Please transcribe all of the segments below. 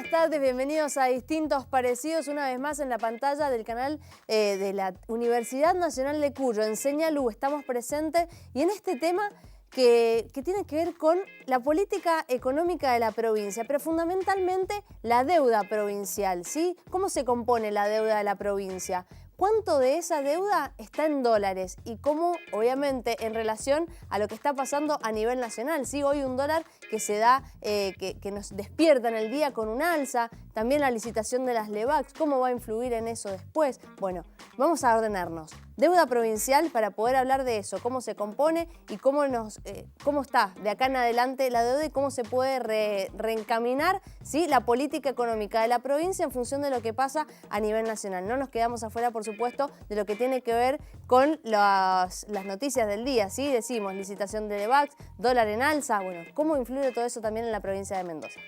Buenas tardes, bienvenidos a Distintos Parecidos, una vez más en la pantalla del canal de la Universidad Nacional de Cuyo, en Señalú. Estamos presentes y en este tema que tiene que ver con la política económica de la provincia, pero fundamentalmente la deuda provincial, ¿sí? ¿Cómo se compone la deuda de la provincia? ¿Cuánto de esa deuda está en dólares? Y cómo, obviamente, en relación a lo que está pasando a nivel nacional. ¿Sí? Hoy un dólar que se da, que nos despierta en el día con un alza. También la licitación de las LEVAX. ¿Cómo va a influir en eso después? Bueno, vamos a ordenarnos. Deuda provincial para poder hablar de eso, cómo se compone y cómo está de acá en adelante la deuda y cómo se puede reencaminar, ¿sí?, la política económica de la provincia en función de lo que pasa a nivel nacional. No nos quedamos afuera, por supuesto, de lo que tiene que ver con las noticias del día, ¿sí? Decimos licitación de LEVAX, dólar en alza, bueno, ¿cómo influye todo eso también en la provincia de Mendoza?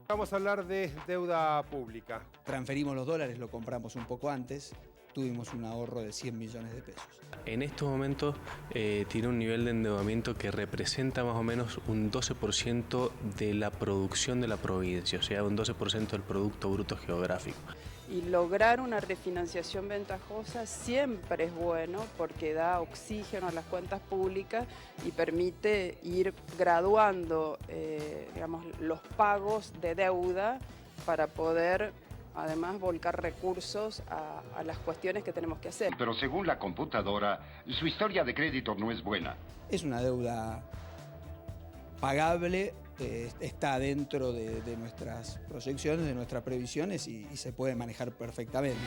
Vamos a hablar de deuda pública. Transferimos los dólares, lo compramos un poco antes, tuvimos un ahorro de 100 millones de pesos. En estos momentos tiene un nivel de endeudamiento que representa más o menos un 12% de la producción de la provincia, o sea, un 12% del Producto Bruto Geográfico. Y lograr una refinanciación ventajosa siempre es bueno porque da oxígeno a las cuentas públicas y permite ir graduando digamos, los pagos de deuda para poder además volcar recursos a las cuestiones que tenemos que hacer. Pero según la computadora, su historia de crédito no es buena. Es una deuda pagable, está dentro de nuestras proyecciones, de nuestras previsiones y se puede manejar perfectamente.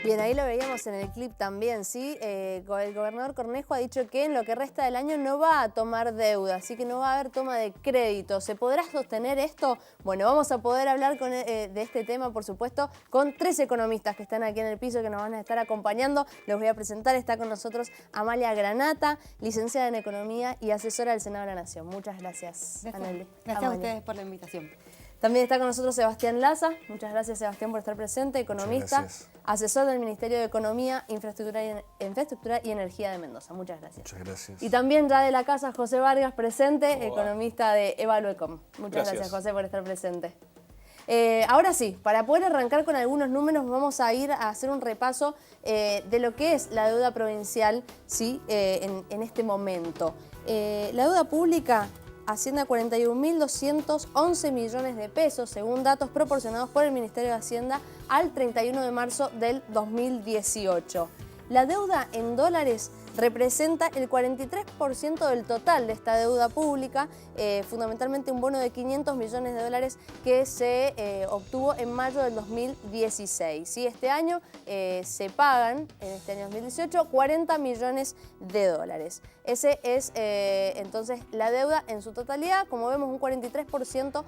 Bien, ahí lo veíamos en el clip también, ¿sí? El gobernador Cornejo ha dicho que en lo que resta del año no va a tomar deuda, así que no va a haber toma de crédito. ¿Se podrá sostener esto? Bueno, vamos a poder hablar de este tema, por supuesto, con 3 economistas que están aquí en el piso que nos van a estar acompañando. Los voy a presentar. Está con nosotros Amalia Granata, licenciada en Economía y asesora del Senado de la Nación. Muchas gracias, Anel. Gracias a ustedes por la invitación. También está con nosotros Sebastián Laza. Muchas gracias, Sebastián, por estar presente, economista, asesor del Ministerio de Economía, Infraestructura y Energía de Mendoza. Muchas gracias. Muchas gracias. Y también ya de la casa, José Vargas, presente, economista de Evaluecom. Muchas gracias, José, por estar presente. Ahora sí, para poder arrancar con algunos números, vamos a ir a hacer un repaso de lo que es la deuda provincial, ¿sí? En este momento. La deuda pública asciende a 41.211 millones de pesos, según datos proporcionados por el Ministerio de Hacienda al 31 de marzo del 2018. La deuda en dólares representa el 43% del total de esta deuda pública, fundamentalmente un bono de 500 millones de dólares que se obtuvo en mayo del 2016. ¿Sí? Este año se pagan, en este año 2018, 40 millones de dólares. Ese es entonces la deuda en su totalidad, como vemos un 43%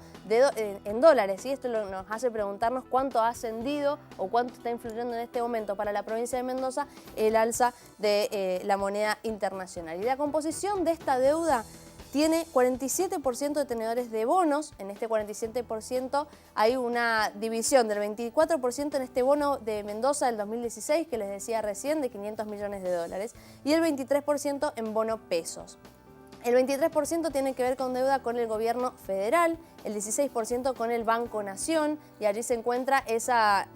en dólares. ¿Sí? Esto nos hace preguntarnos cuánto ha ascendido o cuánto está influyendo en este momento para la provincia de Mendoza el alza de la moneda internacional. Y la composición de esta deuda tiene 47% de tenedores de bonos. En este 47% hay una división del 24% en este bono de Mendoza del 2016, que les decía recién, de 500 millones de dólares, y el 23% en bono pesos. El 23% tiene que ver con deuda con el gobierno federal, el 16% con el Banco Nación, y allí se encuentra esa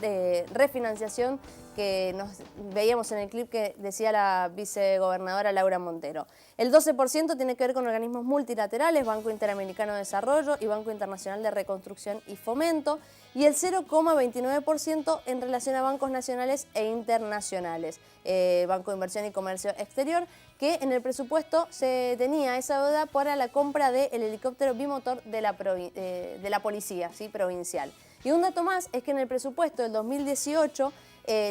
refinanciación que nos veíamos en el clip que decía la vicegobernadora Laura Montero. El 12% tiene que ver con organismos multilaterales, Banco Interamericano de Desarrollo y Banco Internacional de Reconstrucción y Fomento, y el 0,29% en relación a bancos nacionales e internacionales, Banco de Inversión y Comercio Exterior, que en el presupuesto se tenía esa deuda para la compra del helicóptero bimotor de la policía, ¿sí?, provincial. Y un dato más es que en el presupuesto del 2018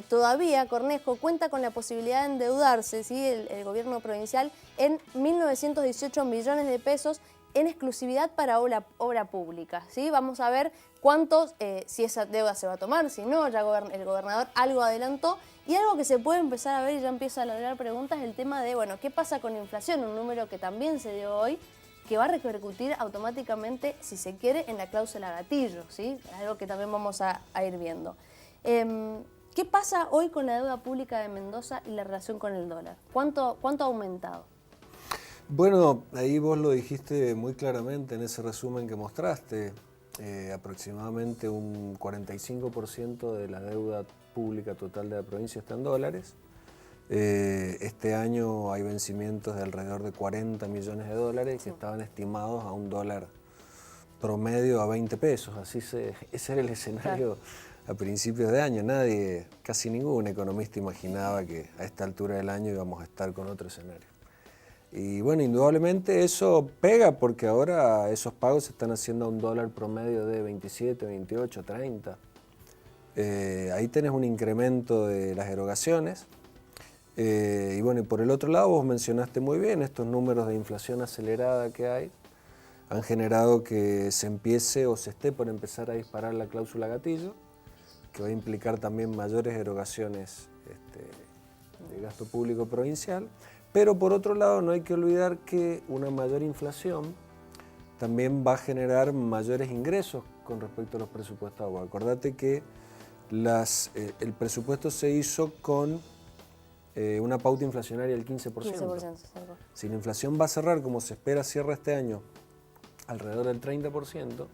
todavía Cornejo cuenta con la posibilidad de endeudarse, ¿sí?, el gobierno provincial en 1.918 millones de pesos en exclusividad para obra pública, ¿sí? Vamos a ver cuántos, si esa deuda se va a tomar, si no, ya el gobernador algo adelantó. Y algo que se puede empezar a ver y ya empieza a lograr preguntas es el tema de, bueno, ¿qué pasa con inflación? Un número que también se dio hoy, que va a repercutir automáticamente, si se quiere, en la cláusula gatillo, ¿sí? Algo que también vamos a ir viendo. ¿Qué pasa hoy con la deuda pública de Mendoza y la relación con el dólar? ¿Cuánto ha aumentado? Bueno, ahí vos lo dijiste muy claramente en ese resumen que mostraste. Aproximadamente un 45% de la deuda pública total de la provincia está en dólares. Este año hay vencimientos de alrededor de 40 millones de dólares que estaban estimados a un dólar promedio a 20 pesos. Ese era el escenario a principios de año. Casi ningún economista imaginaba que a esta altura del año íbamos a estar con otro escenario. Y bueno, indudablemente eso pega porque ahora esos pagos se están haciendo a un dólar promedio de 27, 28, 30. Ahí tenés un incremento de las erogaciones. Y bueno, y por el otro lado vos mencionaste muy bien estos números de inflación acelerada que hay. Han generado que se empiece o se esté por empezar a disparar la cláusula gatillo, que va a implicar también mayores erogaciones de gasto público provincial. Pero por otro lado no hay que olvidar que una mayor inflación también va a generar mayores ingresos con respecto a los presupuestados. Acordate que el presupuesto se hizo con una pauta inflacionaria del 15%. 15%. Si la inflación va a cerrar como se espera cierre este año, alrededor del 30%,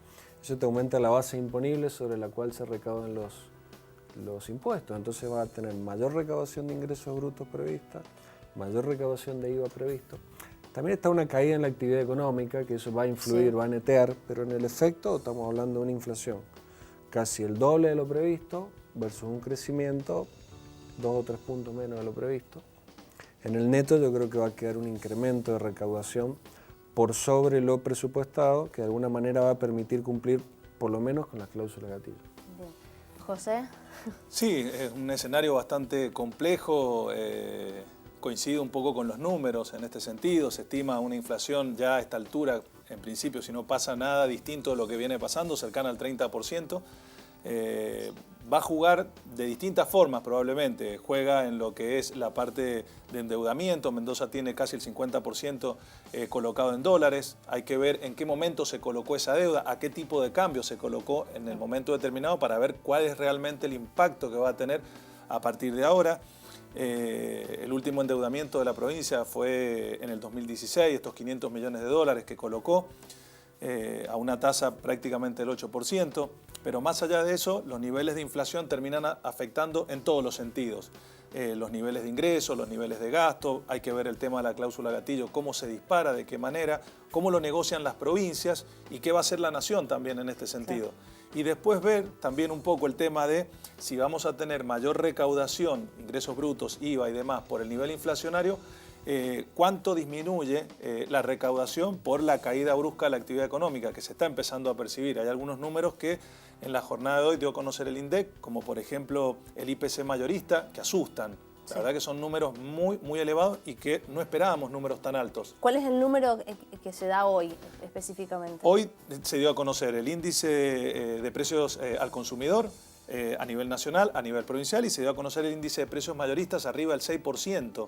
eso te aumenta la base imponible sobre la cual se recaudan los impuestos. Entonces va a tener mayor recaudación de ingresos brutos prevista, mayor recaudación de IVA previsto. También está una caída en la actividad económica, que eso va a influir, va a netear, pero en el efecto estamos hablando de una inflación casi el doble de lo previsto versus un crecimiento 2 o 3 puntos menos de lo previsto. En el neto yo creo que va a quedar un incremento de recaudación por sobre lo presupuestado, que de alguna manera va a permitir cumplir por lo menos con las cláusulas gatillo. Bien. José. Sí, es un escenario bastante complejo, coincide un poco con los números en este sentido, se estima una inflación ya a esta altura, en principio si no pasa nada distinto de lo que viene pasando, cercana al 30%. Va a jugar de distintas formas probablemente, juega en lo que es la parte de endeudamiento. Mendoza tiene casi el 50% colocado en dólares, hay que ver en qué momento se colocó esa deuda, a qué tipo de cambio se colocó en el momento determinado para ver cuál es realmente el impacto que va a tener a partir de ahora. El último endeudamiento de la provincia fue en el 2016, estos 500 millones de dólares que colocó a una tasa prácticamente del 8%, pero más allá de eso, los niveles de inflación terminan afectando en todos los sentidos. Los niveles de ingresos, los niveles de gasto, hay que ver el tema de la cláusula gatillo, cómo se dispara, de qué manera, cómo lo negocian las provincias y qué va a hacer la nación también en este sentido. Y después ver también un poco el tema de si vamos a tener mayor recaudación, ingresos brutos, IVA y demás por el nivel inflacionario, cuánto disminuye la recaudación por la caída brusca de la actividad económica que se está empezando a percibir. Hay algunos números que en la jornada de hoy dio a conocer el INDEC, como por ejemplo el IPC mayorista, que asustan. La verdad que son números muy elevados y que no esperábamos números tan altos. ¿Cuál es el número que se da hoy específicamente? Hoy se dio a conocer el índice de precios al consumidor a nivel nacional, a nivel provincial, y se dio a conocer el índice de precios mayoristas arriba del 6%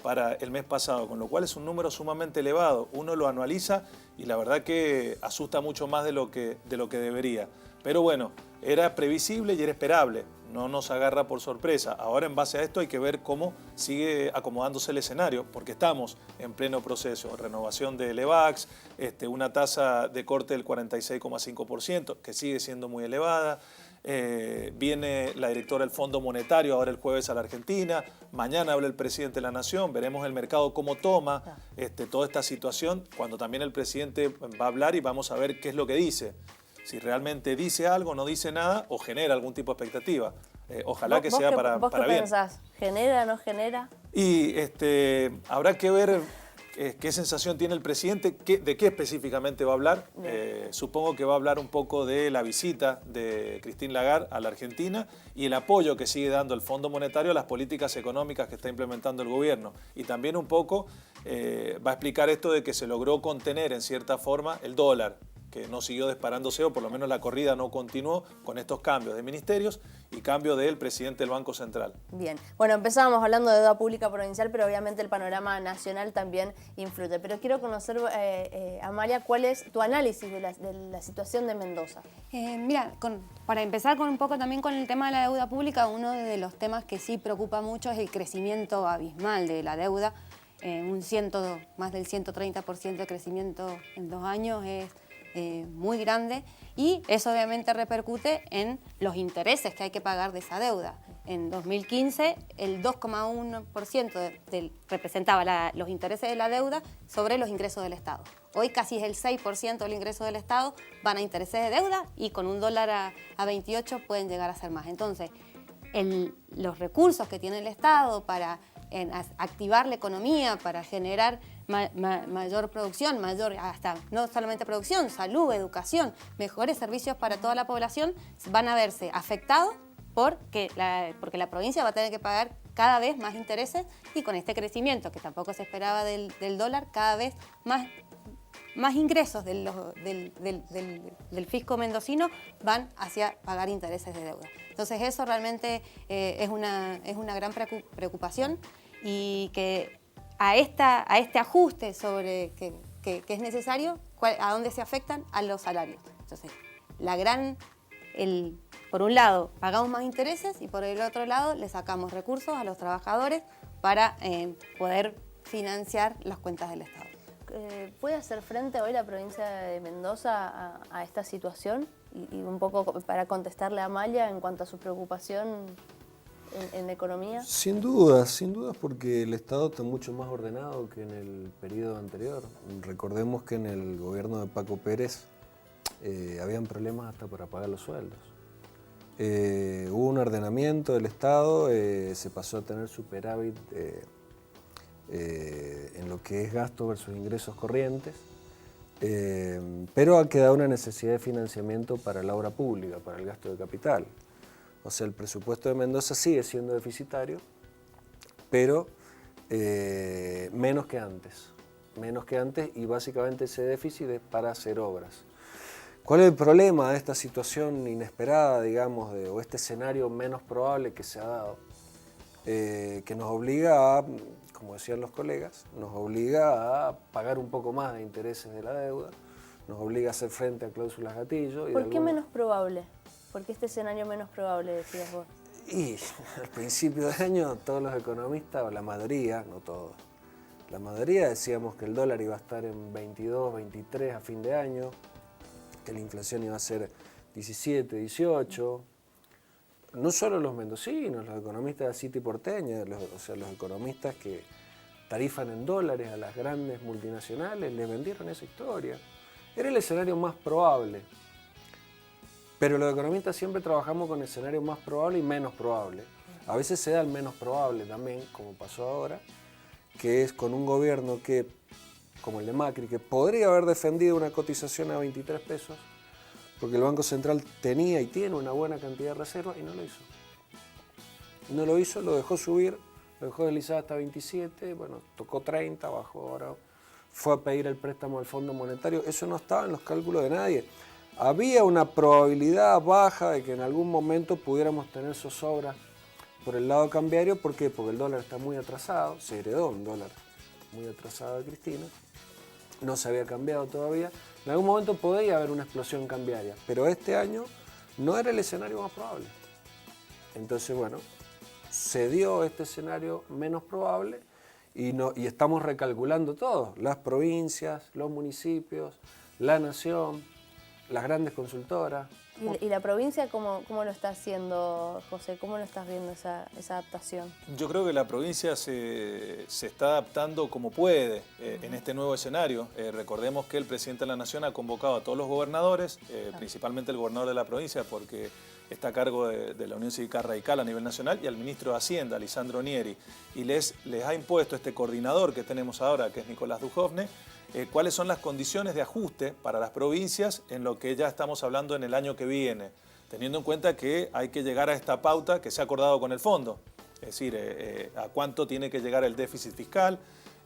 para el mes pasado, con lo cual es un número sumamente elevado. Uno lo anualiza y la verdad que asusta mucho más de lo que debería. Pero bueno, era previsible y era esperable, no nos agarra por sorpresa. Ahora en base a esto hay que ver cómo sigue acomodándose el escenario, porque estamos en pleno proceso. Renovación de EVAX, una tasa de corte del 46,5%, que sigue siendo muy elevada. Viene la directora del Fondo Monetario ahora el jueves a la Argentina, mañana habla el presidente de la Nación, veremos el mercado cómo toma toda esta situación, cuando también el presidente va a hablar y vamos a ver qué es lo que dice. Si realmente dice algo, no dice nada o genera algún tipo de expectativa. Ojalá que sea para bien. ¿Vos qué pensás? ¿Genera, no genera? Y habrá que ver qué sensación tiene el presidente, de qué específicamente va a hablar. Supongo que va a hablar un poco de la visita de Christine Lagarde a la Argentina y el apoyo que sigue dando el Fondo Monetario a las políticas económicas que está implementando el gobierno. Y también un poco va a explicar esto de que se logró contener en cierta forma el dólar. que no siguió disparándose, o por lo menos la corrida no continuó con estos cambios de ministerios y cambio del presidente del Banco Central. Bien, bueno, empezábamos hablando de deuda pública provincial, pero obviamente el panorama nacional también influye. Pero quiero conocer, Amalia, ¿cuál es tu análisis de la situación de Mendoza? Mira, para empezar un poco también con el tema de la deuda pública, uno de los temas que sí preocupa mucho es el crecimiento abismal de la deuda. Más del 130% de crecimiento en 2 años es muy grande, y eso obviamente repercute en los intereses que hay que pagar de esa deuda. En 2015 el 2,1% representaba los intereses de la deuda sobre los ingresos del Estado. Hoy casi es el 6% del ingreso del Estado van a intereses de deuda, y con un dólar a 28 pueden llegar a ser más. Entonces, los recursos que tiene el Estado para activar la economía, para generar mayor producción, hasta no solamente producción, salud, educación, mejores servicios para toda la población, van a verse afectados porque la provincia va a tener que pagar cada vez más intereses, y con este crecimiento que tampoco se esperaba del dólar, cada vez más ingresos del fisco mendocino van hacia pagar intereses de deuda. Entonces eso realmente es una gran preocupación, y que a este ajuste sobre que es necesario, ¿a dónde se afectan? A los salarios. Entonces, por un lado pagamos más intereses, y por el otro lado le sacamos recursos a los trabajadores para poder financiar las cuentas del Estado. ¿Puede hacer frente hoy la provincia de Mendoza a esta situación? Y un poco para contestarle a Amalia en cuanto a su preocupación en la economía. Sin dudas, porque el Estado está mucho más ordenado que en el periodo anterior. Recordemos que en el gobierno de Paco Pérez habían problemas hasta para pagar los sueldos. Hubo un ordenamiento del Estado, se pasó a tener superávit en lo que es gasto versus ingresos corrientes, pero ha quedado una necesidad de financiamiento para la obra pública, para el gasto de capital. O sea, el presupuesto de Mendoza sigue siendo deficitario, pero menos que antes, y básicamente ese déficit es para hacer obras. ¿Cuál es el problema de esta situación inesperada, digamos, o este escenario menos probable que se ha dado? Que nos obliga a, como decían los colegas, nos obliga a pagar un poco más de intereses de la deuda, nos obliga a hacer frente a cláusulas gatillo. ¿Por qué menos probable? ¿Por qué este escenario menos probable, decías vos? Y al principio de año todos los economistas, o la mayoría, no todos, la mayoría decíamos que el dólar iba a estar en 22, 23 a fin de año, que la inflación iba a ser 17, 18. No solo los mendocinos, los economistas de City porteña, los economistas que tarifan en dólares a las grandes multinacionales, les vendieron esa historia. Era el escenario más probable. Pero los economistas siempre trabajamos con escenarios más probables y menos probables. A veces se da el menos probable también, como pasó ahora, que es con un gobierno que, como el de Macri, que podría haber defendido una cotización a 23 pesos, porque el Banco Central tenía y tiene una buena cantidad de reservas, y no lo hizo. No lo hizo, lo dejó subir, lo dejó deslizar hasta 27, bueno, tocó 30, bajó ahora, fue a pedir el préstamo al Fondo Monetario. Eso no estaba en los cálculos de nadie. Había una probabilidad baja de que en algún momento pudiéramos tener zozobra por el lado cambiario. ¿Por qué? Porque el dólar está muy atrasado, se heredó un dólar muy atrasado de Cristina, no se había cambiado todavía. En algún momento podía haber una explosión cambiaria, pero este año no era el escenario más probable. Entonces, bueno, se dio este escenario menos probable y estamos recalculando todo, las provincias, los municipios, la nación, las grandes consultoras. ¿Y la provincia cómo lo está haciendo, José? ¿Cómo lo estás viendo esa adaptación? Yo creo que la provincia se está adaptando como puede en este nuevo escenario. Recordemos que el presidente de la Nación ha convocado a todos los gobernadores, principalmente el gobernador de la provincia, porque está a cargo de la Unión Cívica Radical a nivel nacional, y al ministro de Hacienda, Lisandro Nieri, y les ha impuesto este coordinador que tenemos ahora, que es Nicolás Dujovne, cuáles son las condiciones de ajuste para las provincias en lo que ya estamos hablando en el año que viene, teniendo en cuenta que hay que llegar a esta pauta que se ha acordado con el fondo, es decir, a cuánto tiene que llegar el déficit fiscal,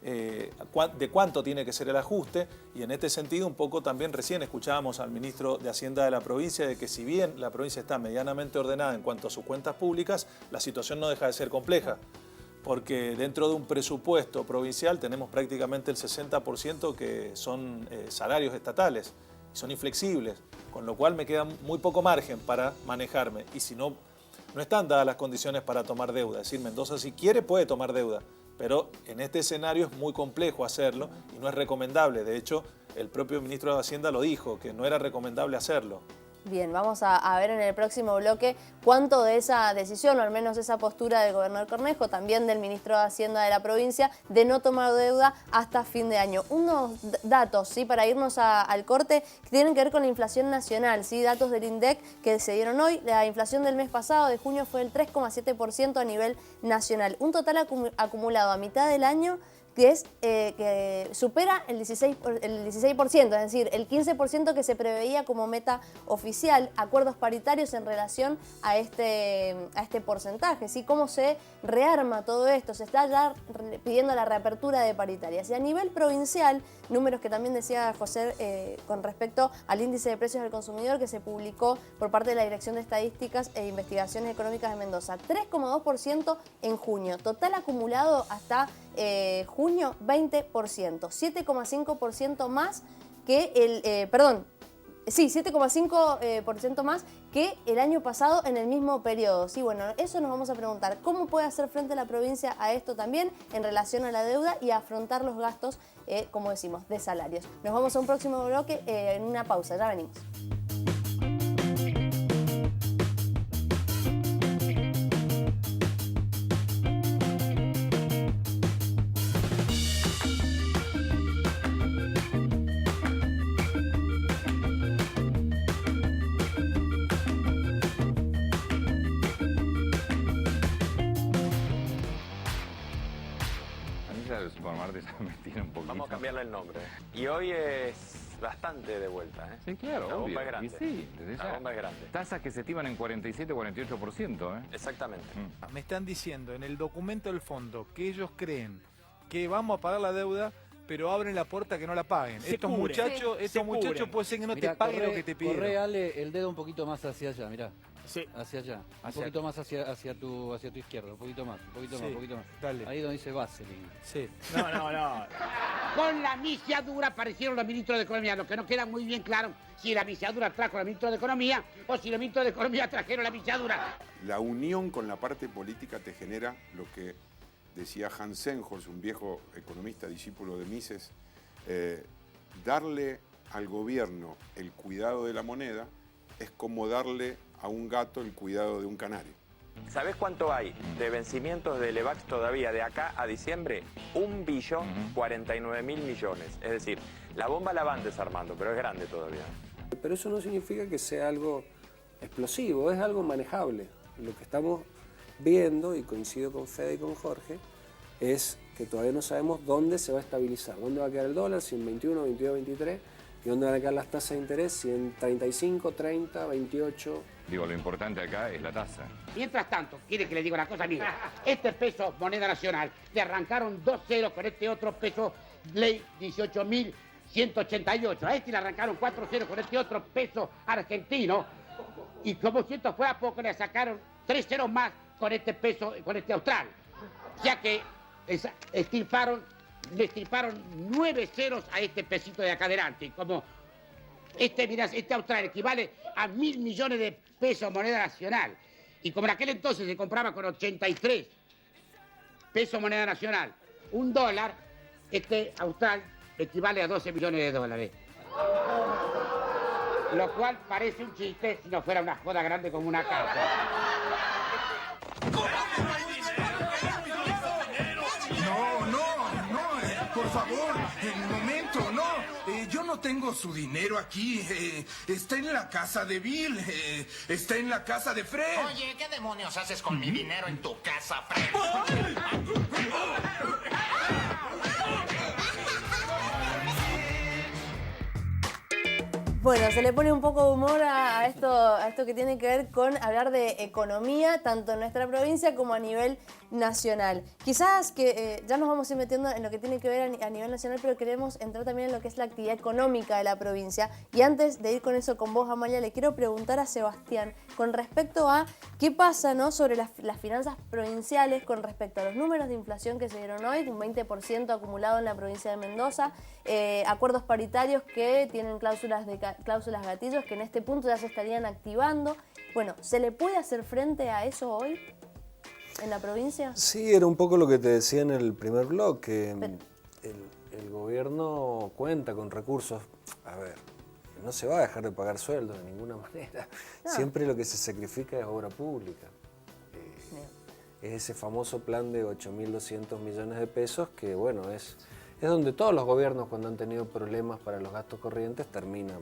de cuánto tiene que ser el ajuste, y en este sentido un poco también recién escuchábamos al ministro de Hacienda de la provincia de que si bien la provincia está medianamente ordenada en cuanto a sus cuentas públicas, la situación no deja de ser compleja, porque dentro de un presupuesto provincial tenemos prácticamente el 60% que son salarios estatales, y son inflexibles, con lo cual me queda muy poco margen para manejarme, y si no están dadas las condiciones para tomar deuda, es decir, Mendoza si quiere puede tomar deuda, pero en este escenario es muy complejo hacerlo y no es recomendable. De hecho, el propio ministro de Hacienda lo dijo, que no era recomendable hacerlo. Bien, vamos a ver en el próximo bloque cuánto de esa decisión, o al menos esa postura del gobernador Cornejo, también del ministro de Hacienda de la provincia, de no tomar deuda hasta fin de año. Unos datos, ¿sí?, para irnos al corte, que tienen que ver con la inflación nacional, ¿sí?, datos del INDEC que se dieron hoy. La inflación del mes pasado, de junio, fue del 3,7% a nivel nacional. Un total acumulado a mitad del año que supera el 16%, es decir, el 15% que se preveía como meta oficial, acuerdos paritarios en relación a este porcentaje, ¿sí? ¿Cómo se rearma todo esto? Se está ya pidiendo la reapertura de paritarias. Y a nivel provincial, números que también decía José con respecto al índice de precios del consumidor que se publicó por parte de la Dirección de Estadísticas e Investigaciones Económicas de Mendoza, 3,2% en junio, total acumulado hasta junio 20%, 7,5% más que el, 7,5% más que el año pasado en el mismo periodo. Sí, bueno, eso nos vamos a preguntar. ¿Cómo puede hacer frente la provincia a esto también en relación a la deuda y a afrontar los gastos, como decimos, de salarios? Nos vamos a un próximo bloque en una pausa. Ya venimos. Me tiene un poquito. Vamos a cambiarle el nombre. Y hoy es bastante de vuelta, ¿eh? Sí, claro, la obvio. bomba es grande. Y sí, desde la ya. bomba es grande. Tasas que se estiman en 47-48%, ¿eh? Exactamente. Me están diciendo en el documento del fondo que ellos creen que vamos a pagar la deuda, pero abren la puerta que no la paguen. Estos muchachos puede ser que no te paguen lo que te piden. Corre, Ale, el dedo un poquito más hacia allá, mirá. Sí. Hacia allá. Un poquito más hacia tu izquierda, un poquito más, un poquito más. Dale. Ahí donde dice Vaseline. Sí. No. Con la misiadura aparecieron los ministros de Economía, lo que no queda muy bien claro si la misiadura trajo la ministra de Economía o si los ministros de Economía trajeron la misiadura. La unión con la parte política te genera lo que decía Hans Senhors, un viejo economista discípulo de Mises, darle al gobierno el cuidado de la moneda es como darle a un gato el cuidado de un canario. ¿Sabés cuánto hay de vencimientos de Levax todavía de acá a diciembre? 1.049.000 millones. Es decir, la bomba la van desarmando, pero es grande todavía. Pero eso no significa que sea algo explosivo, es algo manejable. Lo que estamos viendo, y coincido con Fede y con Jorge, es que todavía no sabemos dónde se va a estabilizar, dónde va a quedar el dólar, si en 21, 22, 23, y dónde van a quedar las tasas de interés, si en 35, 30, 28... Digo, lo importante acá es la tasa. Mientras tanto, quiere que le diga una cosa, amigo. Este peso, moneda nacional, le arrancaron 2 ceros con este otro peso, ley 18.188. A este le arrancaron 4 ceros con este otro peso argentino. Y como si esto fue a poco, le sacaron 3 ceros más con este peso, con este austral. O sea que le estirparon 9 ceros a este pesito de acá adelante. Como este austral equivale a 1.000 millones de pesos moneda nacional. Y como en aquel entonces se compraba con 83 pesos moneda nacional, un dólar, este austral equivale a 12 millones de dólares. Lo cual parece un chiste si no fuera una joda grande como una casa. Por favor, un momento, no. Yo no tengo su dinero aquí. Está en la casa de Bill. Está en la casa de Fred. Oye, ¿qué demonios haces con mi dinero en tu casa, Fred? Bueno, se le pone un poco de humor a esto que tiene que ver con hablar de economía, tanto en nuestra provincia como a nivel nacional. Quizás que ya nos vamos a ir metiendo en lo que tiene que ver a nivel nacional, pero queremos entrar también en lo que es la actividad económica de la provincia. Y antes de ir con eso con vos, Amalia, le quiero preguntar a Sebastián con respecto a qué pasa, ¿no?, sobre las finanzas provinciales con respecto a los números de inflación que se dieron hoy, un 20% acumulado en la provincia de Mendoza, acuerdos paritarios que tienen cláusulas gatillos que en este punto ya se estarían activando. Bueno, ¿se le puede hacer frente a eso hoy en la provincia? Sí, era un poco lo que te decía en el primer bloque. El gobierno cuenta con recursos. A ver, no se va a dejar de pagar sueldos de ninguna manera. No. Siempre lo que se sacrifica es obra pública. Es ese famoso plan de 8.200 millones de pesos que, bueno, es donde todos los gobiernos, cuando han tenido problemas para los gastos corrientes, terminan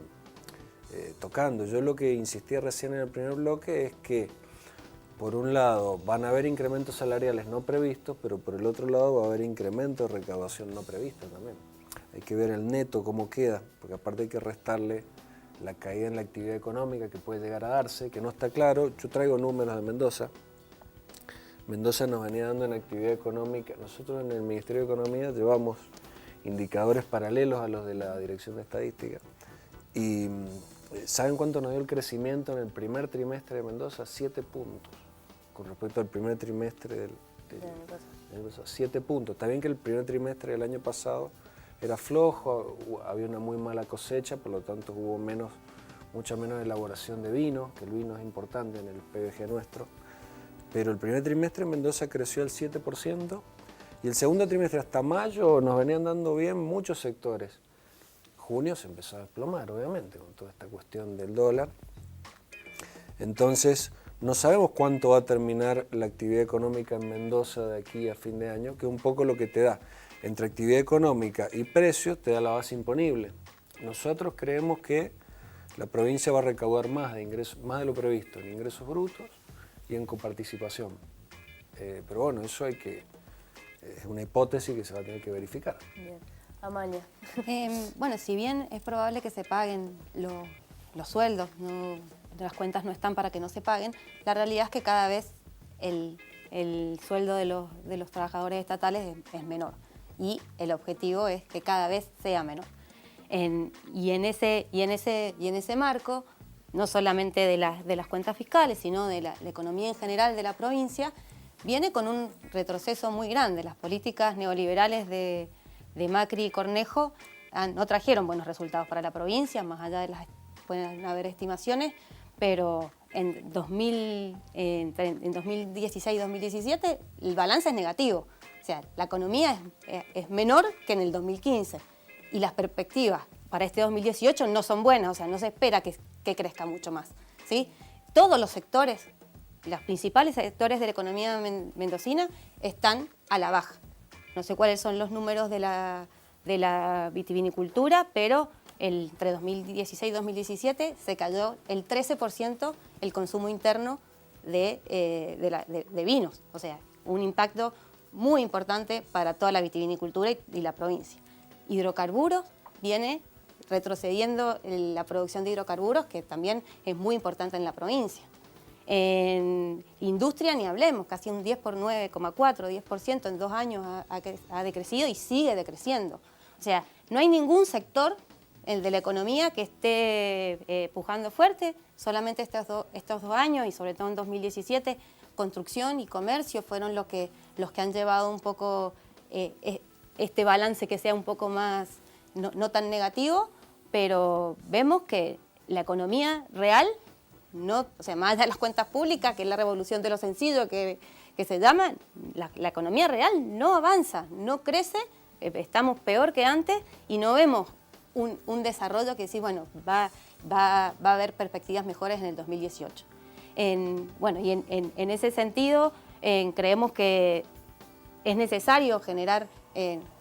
tocando. Yo lo que insistía recién en el primer bloque es que, por un lado, van a haber incrementos salariales no previstos, pero por el otro lado va a haber incrementos de recaudación no prevista también. Hay que ver el neto cómo queda, porque aparte hay que restarle la caída en la actividad económica que puede llegar a darse, que no está claro. Yo traigo números de Mendoza. Mendoza nos venía dando en actividad económica. Nosotros en el Ministerio de Economía llevamos indicadores paralelos a los de la Dirección de Estadística. Y ¿saben cuánto nos dio el crecimiento en el primer trimestre de Mendoza? 7 puntos. Con respecto al primer trimestre del año pasado. 7 puntos. Está bien que el primer trimestre del año pasado era flojo, había una muy mala cosecha, por lo tanto hubo mucha menos elaboración de vino, que el vino es importante en el PBG nuestro. Pero el primer trimestre en Mendoza creció al 7% y el segundo trimestre hasta mayo nos venían dando bien muchos sectores. Junio se empezó a desplomar, obviamente, con toda esta cuestión del dólar. Entonces, no sabemos cuánto va a terminar la actividad económica en Mendoza de aquí a fin de año, que es un poco lo que te da. Entre actividad económica y precios te da la base imponible. Nosotros creemos que la provincia va a recaudar más de lo previsto en ingresos brutos y en coparticipación. Pero bueno, eso es una hipótesis que se va a tener que verificar. Bien. Amalia. Bueno, si bien es probable que se paguen los sueldos, las cuentas no están para que no se paguen, la realidad es que cada vez el sueldo de los trabajadores estatales es menor y el objetivo es que cada vez sea menor. Y en ese marco, no solamente de las cuentas fiscales, sino de la economía en general de la provincia, viene con un retroceso muy grande. Las políticas neoliberales de Macri y Cornejo no trajeron buenos resultados para la provincia, más allá de pueden haber estimaciones, pero en 2016-2017 el balance es negativo. O sea, la economía es menor que en el 2015 y las perspectivas para este 2018 no son buenas, o sea, no se espera que crezca mucho más, ¿sí? Todos los sectores, los principales sectores de la economía mendocina están a la baja. No sé cuáles son los números de la vitivinicultura, pero entre 2016 y 2017 se cayó el 13% el consumo interno de vinos. O sea, un impacto muy importante para toda la vitivinicultura y la provincia. Hidrocarburos viene retrocediendo la producción de hidrocarburos, que también es muy importante en la provincia. En industria ni hablemos, casi un 10% en 2 años ha decrecido y sigue decreciendo. O sea, no hay ningún sector, el de la economía, que esté pujando fuerte. Solamente estos 2 años y sobre todo en 2017, construcción y comercio fueron los que han llevado un poco este balance que sea un poco más, no tan negativo, pero vemos que la economía real, o sea, más allá de las cuentas públicas, que es la revolución de lo sencillo que se llama, la economía real no avanza, no crece, estamos peor que antes y no vemos un desarrollo que sí, bueno, va a haber perspectivas mejores en el 2018. Bueno, y en ese sentido creemos que es necesario generar,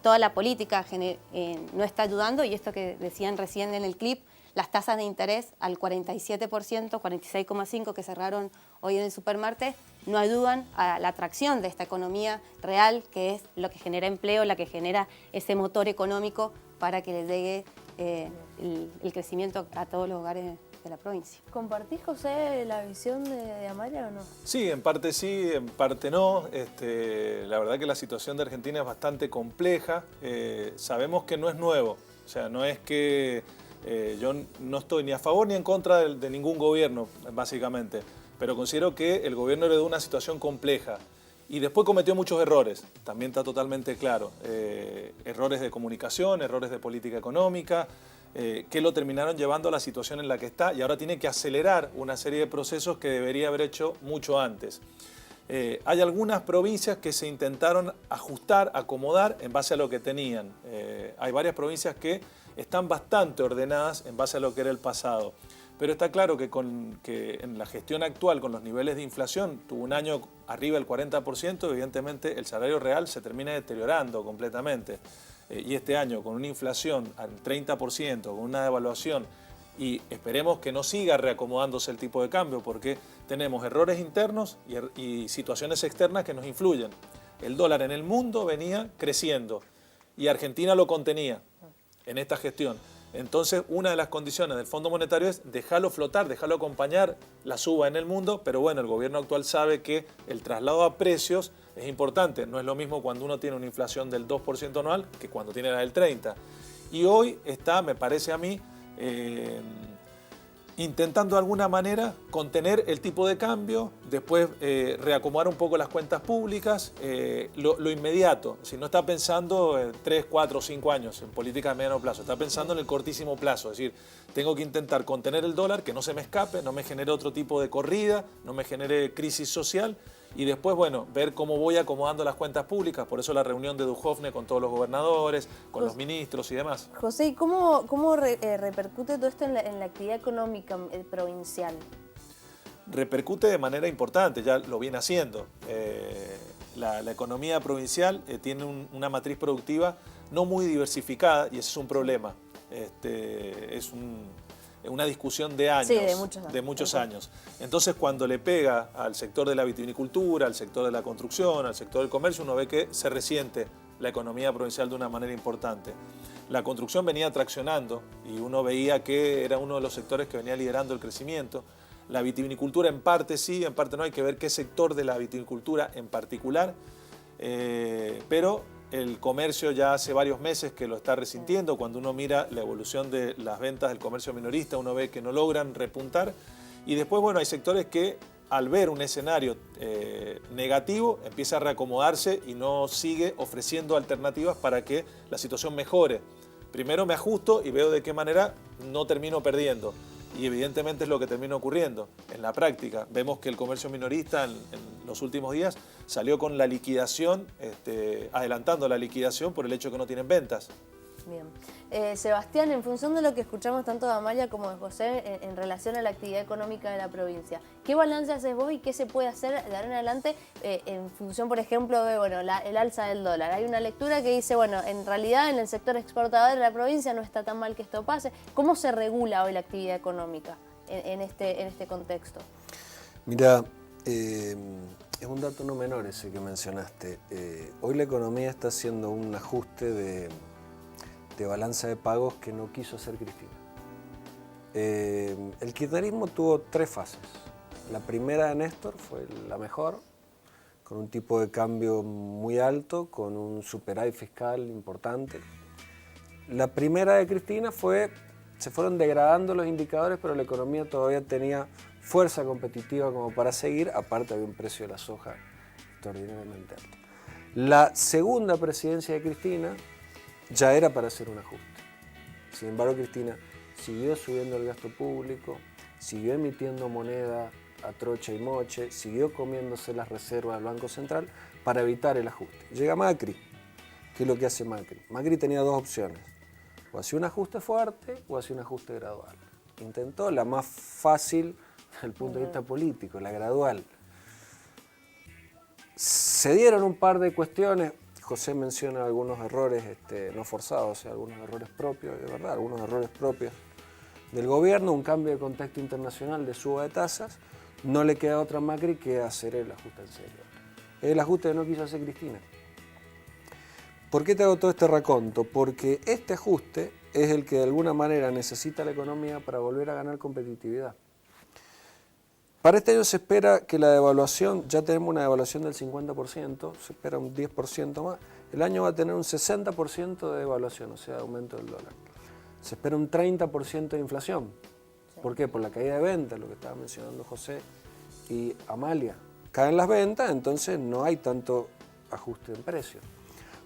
toda la política no está ayudando, y esto que decían recién en el clip, las tasas de interés al 47%, 46,5% que cerraron hoy en el supermartes, no ayudan a la atracción de esta economía real, que es lo que genera empleo, la que genera ese motor económico para que le llegue el crecimiento a todos los hogares de la provincia. ¿Compartís, José, la visión de Amalia o no? Sí, en parte no. La verdad que la situación de Argentina es bastante compleja. Sabemos que no es nuevo. O sea, no es que yo no estoy ni a favor ni en contra de ningún gobierno, básicamente. Pero considero que el gobierno heredó una situación compleja. Y después cometió muchos errores, también está totalmente claro. Errores de comunicación, errores de política económica, que lo terminaron llevando a la situación en la que está y ahora tiene que acelerar una serie de procesos que debería haber hecho mucho antes. Hay algunas provincias que se intentaron ajustar, acomodar en base a lo que tenían. Hay varias provincias que están bastante ordenadas en base a lo que era el pasado. Pero está claro que en la gestión actual, con los niveles de inflación, tuvo un año arriba del 40%, evidentemente el salario real se termina deteriorando completamente. Y este año, con una inflación al 30%, con una devaluación, y esperemos que no siga reacomodándose el tipo de cambio, porque tenemos errores internos y situaciones externas que nos influyen. El dólar en el mundo venía creciendo y Argentina lo contenía en esta gestión. Entonces, una de las condiciones del Fondo Monetario es dejarlo flotar, dejarlo acompañar la suba en el mundo, pero bueno, el gobierno actual sabe que el traslado a precios es importante. No es lo mismo cuando uno tiene una inflación del 2% anual que cuando tiene la del 30%. Y hoy está, me parece a mí, intentando de alguna manera contener el tipo de cambio, después reacomodar un poco las cuentas públicas, lo inmediato. Si no está pensando en 3, 4, 5 años en política de mediano plazo, está pensando en el cortísimo plazo. Es decir, tengo que intentar contener el dólar, que no se me escape, no me genere otro tipo de corrida, no me genere crisis social. Y después, bueno, ver cómo voy acomodando las cuentas públicas, por eso la reunión de Duhovne con todos los gobernadores, con los ministros y demás. José, ¿y cómo repercute todo esto en la actividad económica provincial? Repercute de manera importante, ya lo viene haciendo. La economía provincial tiene una matriz productiva no muy diversificada y ese es un problema. Es una discusión de años, sí, de muchos años. Entonces, cuando le pega al sector de la vitivinicultura, al sector de la construcción, al sector del comercio, uno ve que se resiente la economía provincial de una manera importante. La construcción venía traccionando y uno veía que era uno de los sectores que venía liderando el crecimiento. La vitivinicultura en parte sí, en parte no, hay que ver qué sector de la vitivinicultura en particular, pero el comercio ya hace varios meses que lo está resintiendo. Cuando uno mira la evolución de las ventas del comercio minorista, uno ve que no logran repuntar. Y después, bueno, hay sectores que al ver un escenario negativo empieza a reacomodarse y no sigue ofreciendo alternativas para que la situación mejore. Primero me ajusto y veo de qué manera no termino perdiendo. Y evidentemente es lo que termina ocurriendo en la práctica. Vemos que el comercio minorista en los últimos días salió con la liquidación, adelantando la liquidación por el hecho de que no tienen ventas. Bien. Sebastián, en función de lo que escuchamos tanto de Amalia como de José en relación a la actividad económica de la provincia, ¿qué balance haces vos y qué se puede hacer de ahora en adelante en función, por ejemplo, de el alza del dólar? Hay una lectura que dice, bueno, en realidad en el sector exportador de la provincia no está tan mal que esto pase. ¿Cómo se regula hoy la actividad económica en este contexto? Mira, es un dato no menor ese que mencionaste. Hoy la economía está haciendo un ajuste de balanza de pagos que no quiso hacer Cristina. El kirchnerismo tuvo 3 fases. La primera de Néstor fue la mejor, con un tipo de cambio muy alto, con un superávit fiscal importante. La primera de Cristina se fueron degradando los indicadores, pero la economía todavía tenía fuerza competitiva como para seguir, aparte había un precio de la soja extraordinariamente alto. La segunda presidencia de Cristina ya era para hacer un ajuste. Sin embargo, Cristina siguió subiendo el gasto público, siguió emitiendo moneda a troche y moche, siguió comiéndose las reservas del Banco Central para evitar el ajuste. Llega Macri. ¿Qué es lo que hace Macri? Macri tenía 2 opciones. O hacía un ajuste fuerte o hacía un ajuste gradual. Intentó la más fácil desde el punto de vista político, la gradual. Se dieron un par de cuestiones. José menciona algunos errores no forzados, o sea, algunos errores propios, de verdad, algunos errores propios del gobierno, un cambio de contexto internacional de suba de tasas. No le queda otra a Macri que hacer el ajuste en serio. El ajuste que no quiso hacer Cristina. ¿Por qué te hago todo este raconto? Porque este ajuste es el que de alguna manera necesita la economía para volver a ganar competitividad. Para este año se espera que la devaluación, ya tenemos una devaluación del 50%, se espera un 10% más. El año va a tener un 60% de devaluación, o sea, de aumento del dólar. Se espera un 30% de inflación. ¿Por qué? Por la caída de ventas, lo que estaba mencionando José y Amalia. Caen las ventas, entonces no hay tanto ajuste en precios.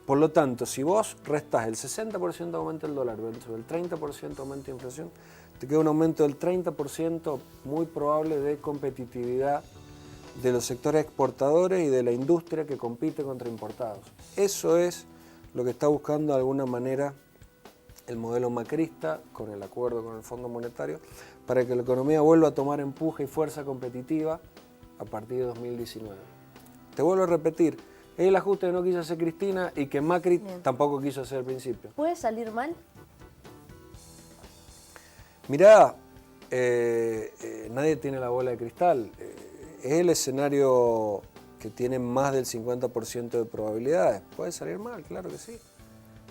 Por lo tanto, si vos restás el 60% de aumento del dólar versus el 30% de aumento de inflación, te queda un aumento del 30% muy probable de competitividad de los sectores exportadores y de la industria que compite contra importados. Eso es lo que está buscando de alguna manera el modelo macrista, con el acuerdo con el Fondo Monetario, para que la economía vuelva a tomar empuje y fuerza competitiva a partir de 2019. Te vuelvo a repetir, es el ajuste que no quiso hacer Cristina y que Macri tampoco quiso hacer al principio. ¿Puede salir mal? Mirá, nadie tiene la bola de cristal. Es el escenario que tiene más del 50% de probabilidades. ¿Puede salir mal? Claro que sí.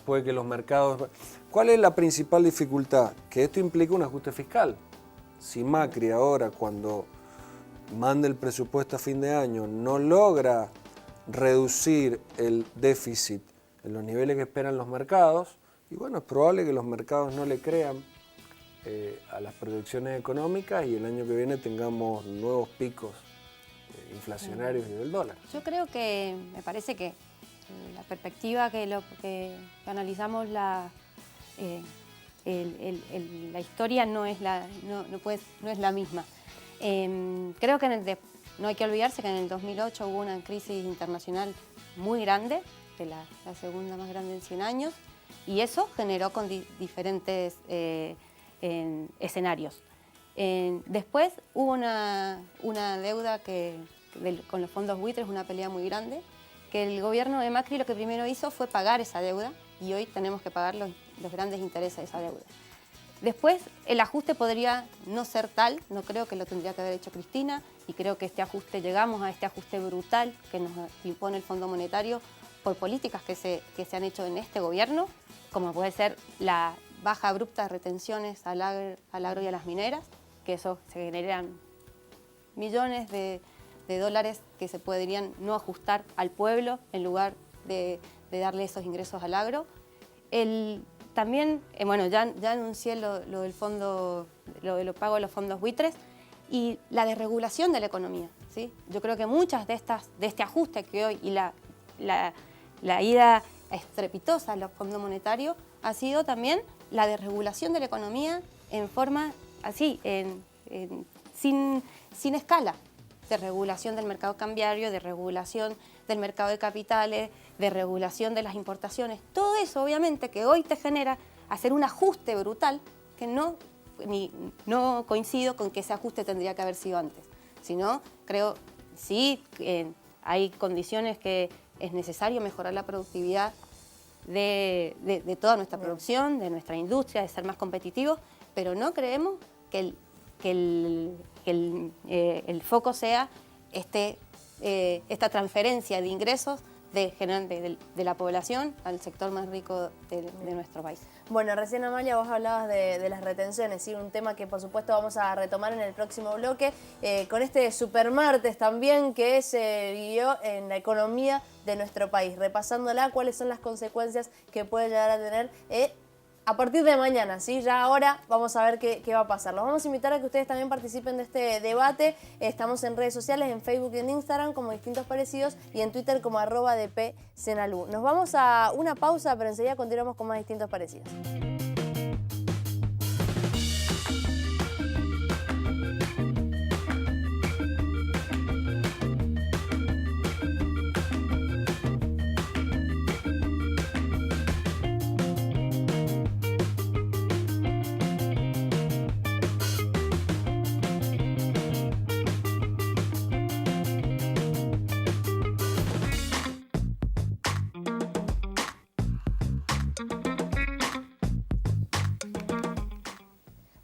Puede que los mercados... ¿Cuál es la principal dificultad? Que esto implica un ajuste fiscal. Si Macri ahora, cuando mande el presupuesto a fin de año, no logra reducir el déficit en los niveles que esperan los mercados, y bueno, es probable que los mercados no le crean a las proyecciones económicas y el año que viene tengamos nuevos picos inflacionarios y del dólar. Yo creo que, me parece que la perspectiva que analizamos, la historia no es la misma. Creo que no hay que olvidarse que en el 2008 hubo una crisis internacional muy grande, de la segunda más grande en 100 años, y eso generó con diferentes escenarios. Después hubo una deuda con los fondos buitres, una pelea muy grande, que el gobierno de Macri lo que primero hizo fue pagar esa deuda y hoy tenemos que pagar los grandes intereses de esa deuda. Después el ajuste podría no ser tal, no creo que lo tendría que haber hecho Cristina y creo que llegamos a este ajuste brutal que nos impone el Fondo Monetario por políticas que se han hecho en este gobierno, como puede ser la baja abrupta de retenciones al agro y a las mineras, que eso se generan millones de dólares que se podrían no ajustar al pueblo en lugar de darle esos ingresos al agro. También, ya anuncié lo del fondo, lo pago de los fondos buitres y la desregulación de la economía, ¿sí? Yo creo que muchas de este ajuste que hoy y la ida estrepitosa a los fondos monetarios ha sido también la desregulación de la economía en forma así, sin escala. De regulación del mercado cambiario, de regulación del mercado de capitales, de regulación de las importaciones. Todo eso, obviamente, que hoy te genera hacer un ajuste brutal que no coincido con que ese ajuste tendría que haber sido antes. Sino, creo, sí, hay condiciones que es necesario mejorar la productividad de toda nuestra producción, de nuestra industria, de ser más competitivos, pero no creemos que el foco sea esta transferencia de ingresos de la población al sector más rico de nuestro país. Bueno, recién Amalia vos hablabas de las retenciones, ¿sí? Un tema que por supuesto vamos a retomar en el próximo bloque, con este supermartes también que se vivió en la economía de nuestro país, repasándola cuáles son las consecuencias que puede llegar a tener a partir de mañana, ¿sí? Ya ahora vamos a ver qué va a pasar. Los vamos a invitar a que ustedes también participen de este debate. Estamos en redes sociales, en Facebook y en Instagram como Distintos Parecidos y en Twitter como @dpsenalú. Nos vamos a una pausa, pero enseguida continuamos con más Distintos Parecidos.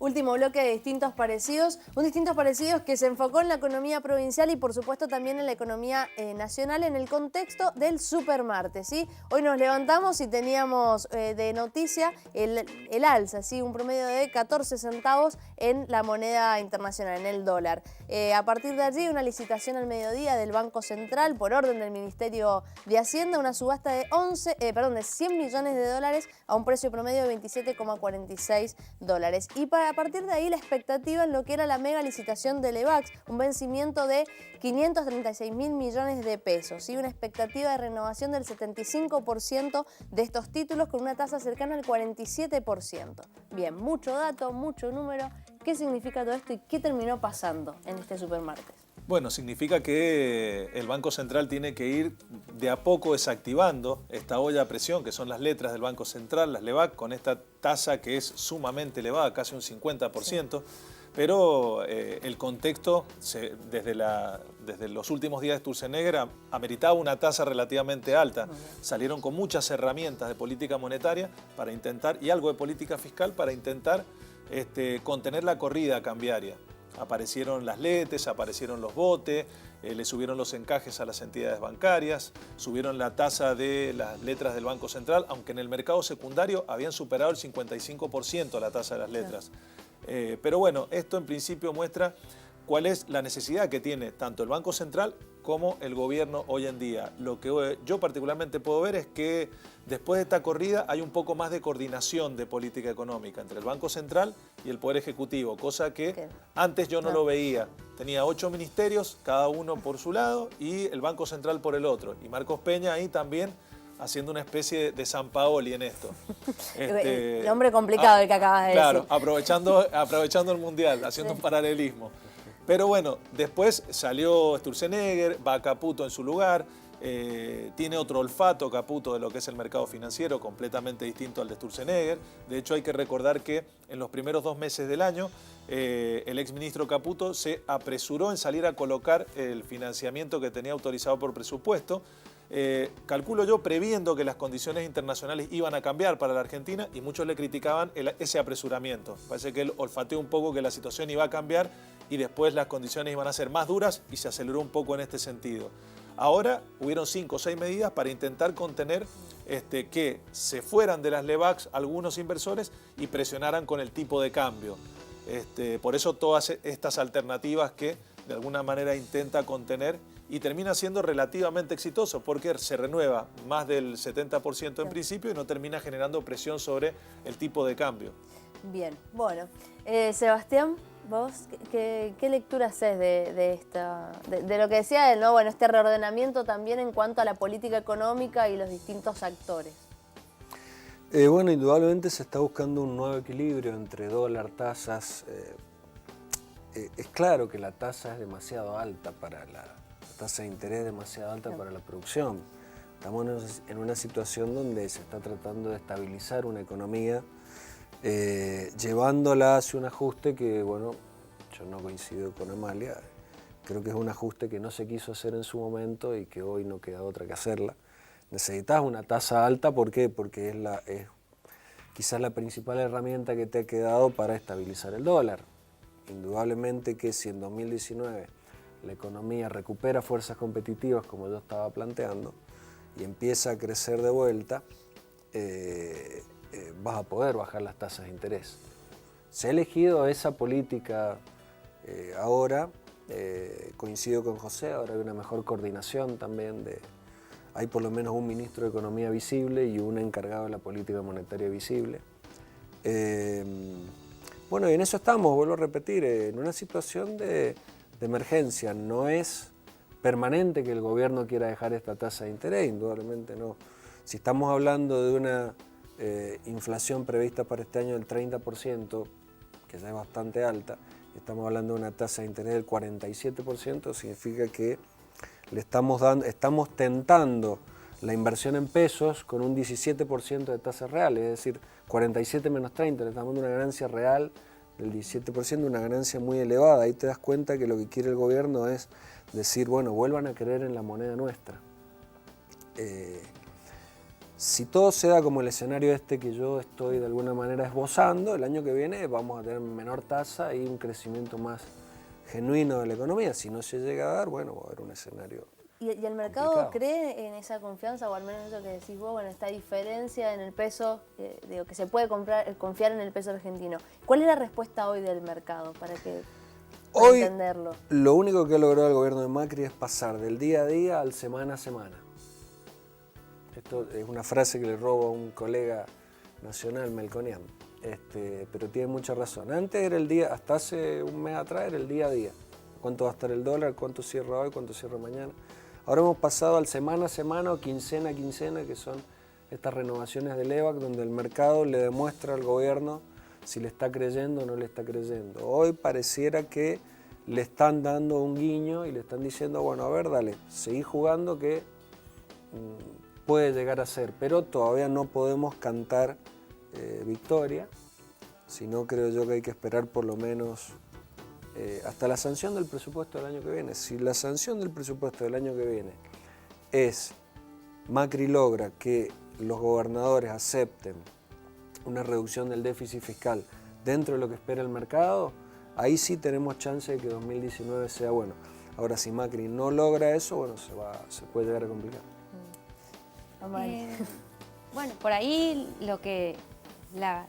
Último bloque de Distintos Parecidos. Un Distintos Parecidos que se enfocó en la economía provincial y por supuesto también en la economía nacional en el contexto del supermartes, ¿sí? Hoy nos levantamos y teníamos de noticia el alza, ¿sí? Un promedio de 14 centavos en la moneda internacional, en el dólar. A partir de allí, una licitación al mediodía del Banco Central por orden del Ministerio de Hacienda, una subasta de 100 millones de dólares a un precio promedio de 27,46 dólares. Y a partir de ahí la expectativa en lo que era la mega licitación del EVAX, un vencimiento de 536 mil millones de pesos, ¿sí? Una expectativa de renovación del 75% de estos títulos con una tasa cercana al 47%. Bien, mucho dato, mucho número. ¿Qué significa todo esto y qué terminó pasando en este supermartes? Bueno, significa que el Banco Central tiene que ir de a poco desactivando esta olla a presión, que son las letras del Banco Central, las LEVAC, con esta tasa que es sumamente elevada, casi un 50%, sí. Pero el contexto, desde los últimos días de Sturzenegger, ameritaba una tasa relativamente alta. Salieron con muchas herramientas de política monetaria para intentar, y algo de política fiscal para intentar contener la corrida cambiaria. Aparecieron las letes, aparecieron los botes, le subieron los encajes a las entidades bancarias, subieron la tasa de las letras del Banco Central, aunque en el mercado secundario habían superado el 55% la tasa de las letras. Pero bueno, esto en principio muestra cuál es la necesidad que tiene tanto el Banco Central como el gobierno hoy en día. Lo que yo particularmente puedo ver es que después de esta corrida hay un poco más de coordinación de política económica entre el Banco Central y el Poder Ejecutivo, cosa que antes yo no lo veía. Tenía 8 ministerios, cada uno por su lado, y el Banco Central por el otro. Y Marcos Peña ahí también haciendo una especie de San Paoli en esto. El hombre complicado el que acabas de decir. Claro, aprovechando el Mundial, haciendo un paralelismo. Pero bueno, después salió Sturzenegger, va Caputo en su lugar, tiene otro olfato Caputo de lo que es el mercado financiero, completamente distinto al de Sturzenegger. De hecho, hay que recordar que en los primeros 2 meses del año, el exministro Caputo se apresuró en salir a colocar el financiamiento que tenía autorizado por presupuesto, calculo yo, previendo que las condiciones internacionales iban a cambiar para la Argentina, y muchos le criticaban ese apresuramiento. Parece que él olfateó un poco que la situación iba a cambiar y después las condiciones iban a ser más duras y se aceleró un poco en este sentido. Ahora hubieron 5 o 6 medidas para intentar contener que se fueran de las LEVACs algunos inversores y presionaran con el tipo de cambio. Por eso todas estas alternativas que de alguna manera intenta contener, y termina siendo relativamente exitoso porque se renueva más del 70% en principio y no termina generando presión sobre el tipo de cambio. Bien, bueno. Sebastián, vos, ¿qué lectura haces de lo que decía él, ¿no? Bueno, este reordenamiento también en cuanto a la política económica y los distintos actores? Bueno, indudablemente se está buscando un nuevo equilibrio entre dólar, tasas. Es claro que la tasa es demasiado alta para la tasa de interés demasiado alta para la producción. Estamos en una situación donde se está tratando de estabilizar una economía, llevándola hacia un ajuste que, bueno, yo no coincido con Amalia, creo que es un ajuste que no se quiso hacer en su momento y que hoy no queda otra que hacerla. Necesitas una tasa alta, ¿por qué? Porque es quizás la principal herramienta que te ha quedado para estabilizar el dólar. Indudablemente que si en 2019 la economía recupera fuerzas competitivas, como yo estaba planteando, y empieza a crecer de vuelta, vas a poder bajar las tasas de interés. Se ha elegido esa política ahora, coincido con José, ahora hay una mejor coordinación también, hay por lo menos un ministro de Economía visible y un encargado de la política monetaria visible. Bueno, y en eso estamos, vuelvo a repetir, en una situación de emergencia. No es permanente que el gobierno quiera dejar esta tasa de interés, indudablemente no. Si estamos hablando de una inflación prevista para este año del 30%, que ya es bastante alta, y estamos hablando de una tasa de interés del 47%, significa que estamos tentando la inversión en pesos con un 17% de tasa real, es decir, 47 menos 30, le estamos dando una ganancia real del 17%, una ganancia muy elevada. Ahí te das cuenta que lo que quiere el gobierno es decir, bueno, vuelvan a creer en la moneda nuestra. Si todo se da como el escenario este que yo estoy de alguna manera esbozando, el año que viene vamos a tener menor tasa y un crecimiento más genuino de la economía. Si no se llega a dar, bueno, va a haber un escenario ¿Y el mercado complicado. cree en esa confianza, o al menos eso que decís vos, bueno, esta diferencia en el peso, digo, que se puede confiar en el peso argentino? ¿Cuál es la respuesta hoy del mercado para Hoy, entenderlo? Lo único que ha logrado el gobierno de Macri es pasar del día a día al semana a semana. Esto es una frase que le robo a un colega nacional, Melconian, pero tiene mucha razón. Antes era el día, hasta hace un mes atrás era el día a día. ¿Cuánto va a estar el dólar? ¿Cuánto cierra hoy? ¿Cuánto cierra mañana? Ahora hemos pasado al semana a semana o quincena a quincena, que son estas renovaciones del EVAC, donde el mercado le demuestra al gobierno si le está creyendo o no le está creyendo. Hoy pareciera que le están dando un guiño y le están diciendo, bueno, a ver, dale, seguí jugando que puede llegar a ser, pero todavía no podemos cantar victoria, sino creo yo que hay que esperar por lo menos hasta la sanción del presupuesto del año que viene. Si la sanción del presupuesto del año que viene es, Macri logra que los gobernadores acepten una reducción del déficit fiscal dentro de lo que espera el mercado, ahí sí tenemos chance de que 2019 sea bueno. Ahora, si Macri no logra eso, bueno, se puede llegar a complicar. Bueno, por ahí lo que la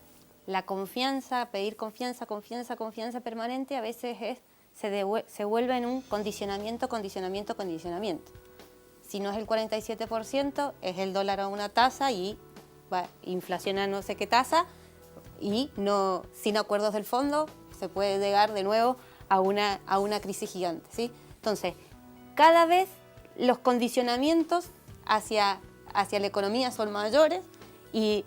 confianza, pedir confianza permanente a veces se vuelve en un condicionamiento. Si no es el 47%, es el dólar a una tasa y inflaciona no sé qué tasa, y no, sin acuerdos del fondo se puede llegar de nuevo a una crisis gigante, ¿sí? Entonces, cada vez los condicionamientos hacia la economía son mayores, y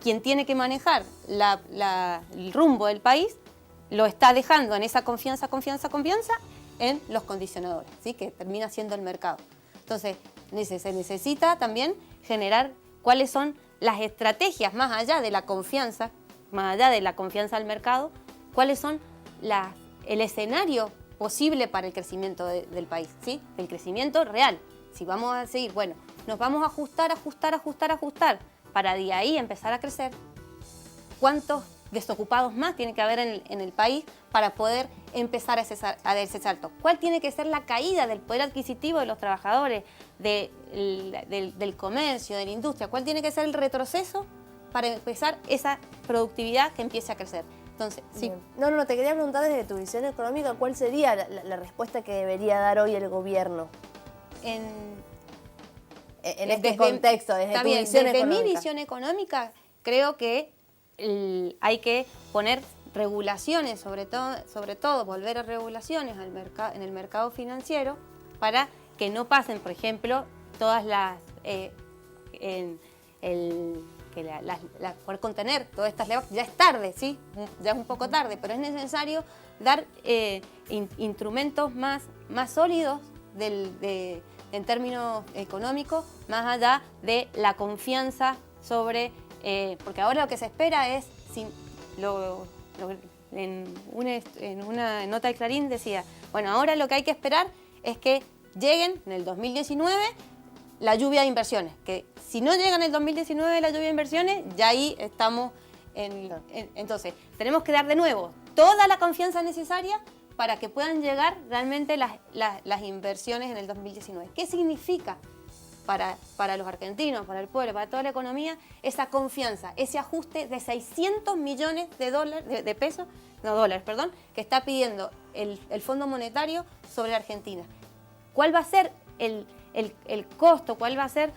quien tiene que manejar el rumbo del país lo está dejando en esa confianza en los condicionadores, ¿sí? Que termina siendo el mercado. Entonces, se necesita también generar cuáles son las estrategias más allá de la confianza al mercado, cuáles son el escenario posible para el crecimiento del país, ¿sí? El crecimiento real. Si vamos a seguir, bueno, nos vamos a ajustar, para de ahí empezar a crecer. ¿Cuántos desocupados más tiene que haber en el país para poder empezar a dar ese salto? ¿Cuál tiene que ser la caída del poder adquisitivo de los trabajadores, del comercio, de la industria? ¿Cuál tiene que ser el retroceso para empezar esa productividad que empiece a crecer? Entonces, sí. No, te quería preguntar desde tu visión económica, ¿cuál sería la respuesta que debería dar hoy el gobierno? En este contexto, desde tu visión económica. Desde mi visión económica, creo que hay que poner regulaciones, sobre todo volver a regulaciones en el mercado financiero, para que no pasen, por ejemplo, todas poder contener todas estas levas. Ya es tarde, ¿sí? Ya es un poco tarde, pero es necesario dar instrumentos más sólidos en términos económicos, más allá de la confianza sobre... porque ahora lo que se espera es... en una nota de Clarín decía, bueno, ahora lo que hay que esperar es que lleguen en el 2019 la lluvia de inversiones, que si no llega en el 2019 la lluvia de inversiones, ya ahí estamos entonces, tenemos que dar de nuevo toda la confianza necesaria para que puedan llegar realmente las inversiones en el 2019. ¿Qué significa para los argentinos, para el pueblo, para toda la economía, esa confianza, ese ajuste de 600 millones de pesos, que está pidiendo el Fondo Monetario sobre Argentina? ¿Cuál va a ser el costo? ¿Cuál va a ser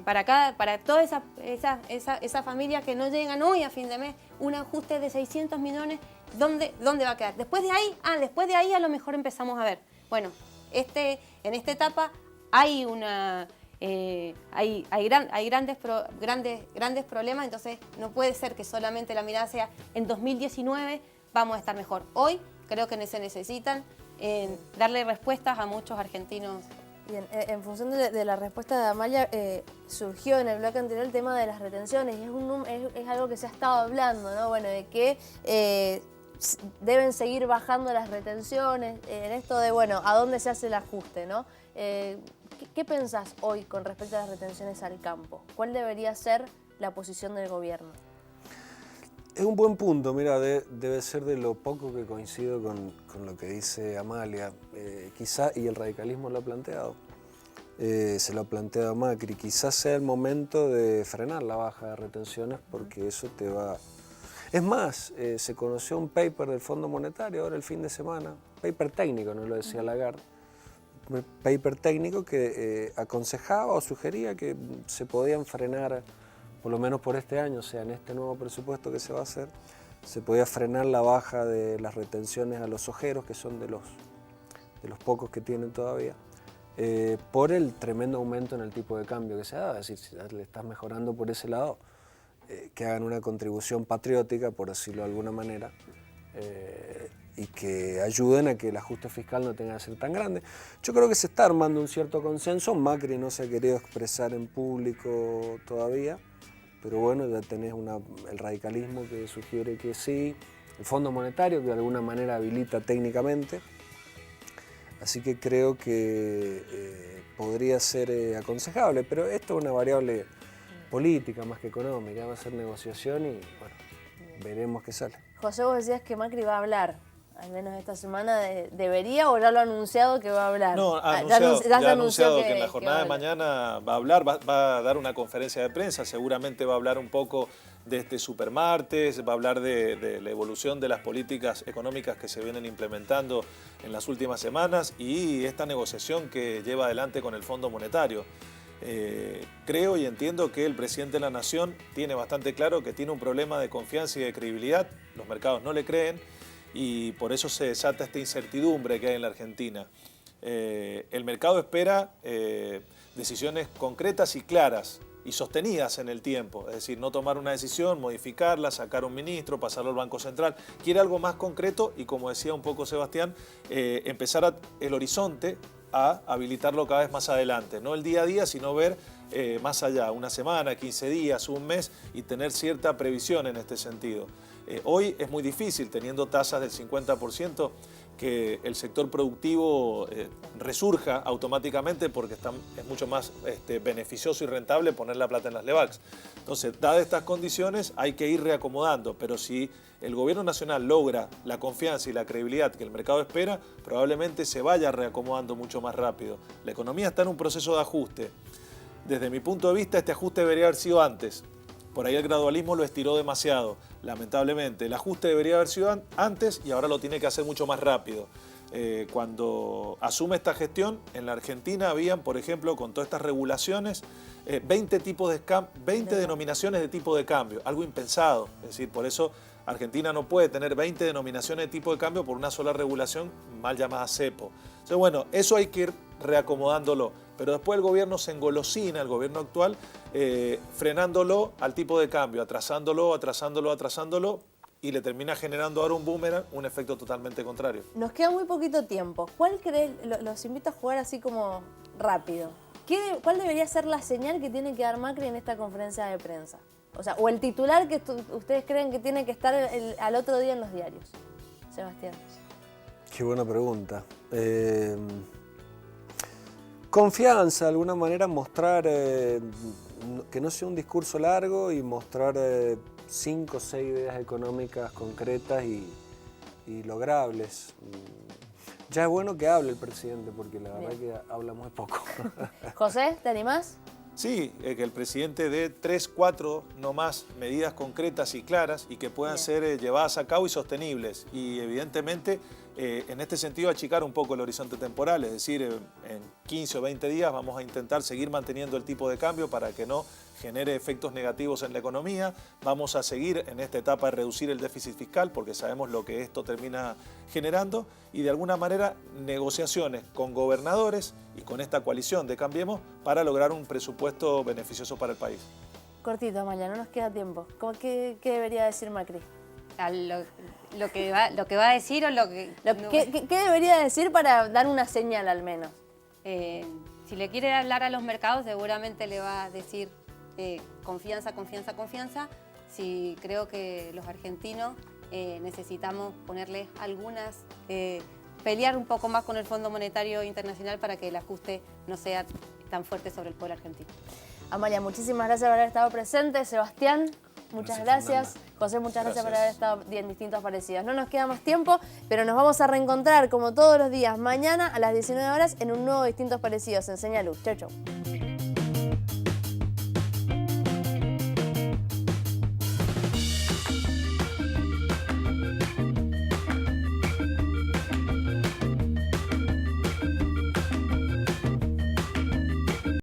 para toda esa familia que no llegan hoy a fin de mes, un ajuste de 600 millones? ¿Dónde va a quedar? Después de ahí a lo mejor empezamos a ver, bueno, en esta etapa hay grandes problemas, entonces no puede ser que solamente la mirada sea en 2019 vamos a estar mejor. Hoy creo que se necesitan darle respuestas a muchos argentinos. Bien, en función de la respuesta de Amalia, surgió en el bloque anterior el tema de las retenciones, y es algo que se ha estado hablando, ¿no? Bueno, de que deben seguir bajando las retenciones, en esto de, bueno, a dónde se hace el ajuste, ¿no? ¿qué pensás hoy con respecto a las retenciones al campo? ¿Cuál debería ser la posición del gobierno? Es un buen punto, mira, debe ser de lo poco que coincido con lo que dice Amalia, quizá, y el radicalismo lo ha planteado, se lo ha planteado Macri, quizás sea el momento de frenar la baja de retenciones porque eso te va... Es más, se conoció un paper del Fondo Monetario ahora el fin de semana, paper técnico, no lo decía Lagarde, paper técnico que aconsejaba o sugería que se podían frenar, por lo menos por este año, o sea, en este nuevo presupuesto que se va a hacer, se podía frenar la baja de las retenciones a los ojeros, que son de los pocos que tienen todavía, por el tremendo aumento en el tipo de cambio que se ha dado. Es decir, si le estás mejorando por ese lado, que hagan una contribución patriótica, por decirlo de alguna manera, y que ayuden a que el ajuste fiscal no tenga que ser tan grande. Yo creo que se está armando un cierto consenso. Macri no se ha querido expresar en público todavía, pero bueno, ya tenés el radicalismo que sugiere que sí, el Fondo Monetario que de alguna manera habilita técnicamente, así que creo que podría ser aconsejable, pero esto es una variable política más que económica, va a ser negociación y bueno, veremos qué sale. José, vos decías que Macri va a hablar, al menos esta semana, ¿debería o ya lo ha anunciado que va a hablar? No, ha anunciado que en la jornada de mañana va a hablar, va a dar una conferencia de prensa, seguramente va a hablar un poco de este supermartes, va a hablar de la evolución de las políticas económicas que se vienen implementando en las últimas semanas y esta negociación que lleva adelante con el Fondo Monetario. Creo y entiendo que el presidente de la Nación tiene bastante claro que tiene un problema de confianza y de credibilidad, los mercados no le creen y por eso se desata esta incertidumbre que hay en la Argentina. El mercado espera decisiones concretas y claras y sostenidas en el tiempo, es decir, no tomar una decisión, modificarla, sacar un ministro, pasarlo al Banco Central. Quiere algo más concreto y, como decía un poco Sebastián, empezar el horizonte a habilitarlo cada vez más adelante, no el día a día, sino ver más allá, una semana, 15 días, un mes y tener cierta previsión en este sentido. Hoy es muy difícil, teniendo tasas del 50%, que el sector productivo resurja automáticamente porque es mucho más beneficioso y rentable poner la plata en las LEVACs. Entonces, dadas estas condiciones, hay que ir reacomodando, pero si el gobierno nacional logra la confianza y la credibilidad que el mercado espera, probablemente se vaya reacomodando mucho más rápido. La economía está en un proceso de ajuste. Desde mi punto de vista, este ajuste debería haber sido antes. Por ahí el gradualismo lo estiró demasiado, lamentablemente. El ajuste debería haber sido antes y ahora lo tiene que hacer mucho más rápido. Cuando asume esta gestión, en la Argentina habían, por ejemplo, con todas estas regulaciones, 20 denominaciones de tipo de cambio, algo impensado. Es decir, por eso Argentina no puede tener 20 denominaciones de tipo de cambio por una sola regulación mal llamada cepo. Entonces, bueno, eso hay que ir reacomodándolo. Pero después el gobierno se engolosina, el gobierno actual, frenándolo al tipo de cambio, atrasándolo, y le termina generando ahora un boomerang, un efecto totalmente contrario. Nos queda muy poquito tiempo. ¿Cuál crees? Los invito a jugar así como rápido. ¿Cuál debería ser la señal que tiene que dar Macri en esta conferencia de prensa? O sea, o el titular que ustedes creen que tiene que estar al otro día en los diarios. Sebastián. Qué buena pregunta. Confianza, de alguna manera mostrar que no sea un discurso largo y mostrar 5 o 6 ideas económicas concretas y logrables. Ya es bueno que hable el presidente porque la verdad que habla muy poco. José, ¿te animás? Sí, que el presidente dé 3, 4 no más medidas concretas y claras y que puedan ser llevadas a cabo y sostenibles. Y evidentemente, en este sentido, achicar un poco el horizonte temporal, es decir, en 15 o 20 días vamos a intentar seguir manteniendo el tipo de cambio para que no genere efectos negativos en la economía. Vamos a seguir en esta etapa de reducir el déficit fiscal porque sabemos lo que esto termina generando y de alguna manera negociaciones con gobernadores y con esta coalición de Cambiemos para lograr un presupuesto beneficioso para el país. Cortito, Amalia, no nos queda tiempo. ¿Qué debería decir Macri? Lo que va a decir o lo que... ¿Qué debería decir para dar una señal al menos? Si le quiere hablar a los mercados, seguramente le va a decir confianza, confianza, confianza. Sí, creo que los argentinos necesitamos ponerles algunas pelear un poco más con el Fondo Monetario Internacional para que el ajuste no sea tan fuerte sobre el pueblo argentino. Amalia, muchísimas gracias por haber estado presente. Sebastián, muchas gracias. José, muchas gracias por haber estado en Distintos Parecidos. No nos queda más tiempo, pero nos vamos a reencontrar como todos los días mañana a las 19 horas en un nuevo Distintos Parecidos en Señal Luz. Chau, chau.